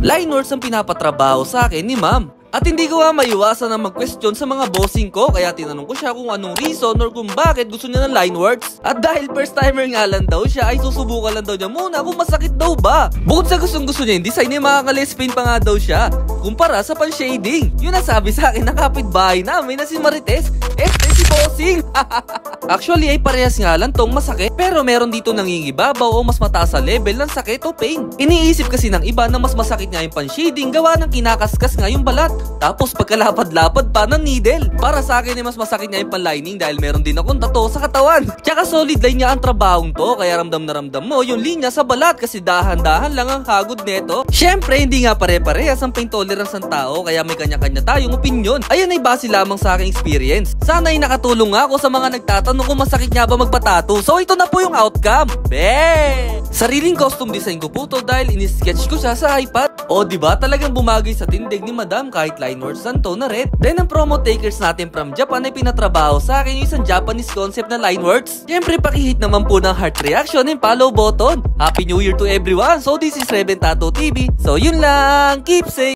line words ang pinapatrabaho sa akin ni ma'am. At hindi ko maiwasan na mag-question sa mga bossing ko, kaya tinanong ko siya kung anong reason or kung bakit gusto niya ng line words. At dahil first timer nga lang daw siya, ay susubukan lang daw niya muna kung masakit daw ba. Bukod sa gusto niya yung design, ay makaka-lespin pa nga daw siya kumpara sa pan-shading. Yun ang sabi sa akin ng kapitbahay namin na si Marites, si bossing. Actually ay parehas nga lang tong masakit, pero meron dito nangingibabaw o mas mataas sa level ng sakit o pain. Iniisip kasi ng iba na mas masakit nga yung pan-shading gawa ng kinakaskas nga yung balat. Tapos pagkalapad-lapad pa ng needle. Para sa akin ay mas masakit nga yung pan-lining dahil meron din akong tato sa katawan. Tsaka solid line niya ang trabahong to, kaya ramdam na ramdam mo yung linya sa balat kasi dahan-dahan lang ang hagod neto. Syempre hindi nga pare-parehas ang pain tolerance ng tao, kaya may kanya-kanya tayong opinion. Ayan ay base lamang sa aking experience. Sana ay nakatulong ako sa mga nagtatanong kung masakit nga ba magpatato. So ito na po yung outcome. Sariling costume design ko po to dahil in-sketch ko siya sa iPad. O diba talagang bumagay sa tindig ni Madam kahit line words lang to na red. Then ang promo takers natin from Japan ay pinatrabaho sa akin yung isang Japanese concept na line words. Siyempre pakihit naman po ng heart reaction and follow button. Happy New Year to everyone. So this is Reven Tattoo TV. So yun lang. Keep safe.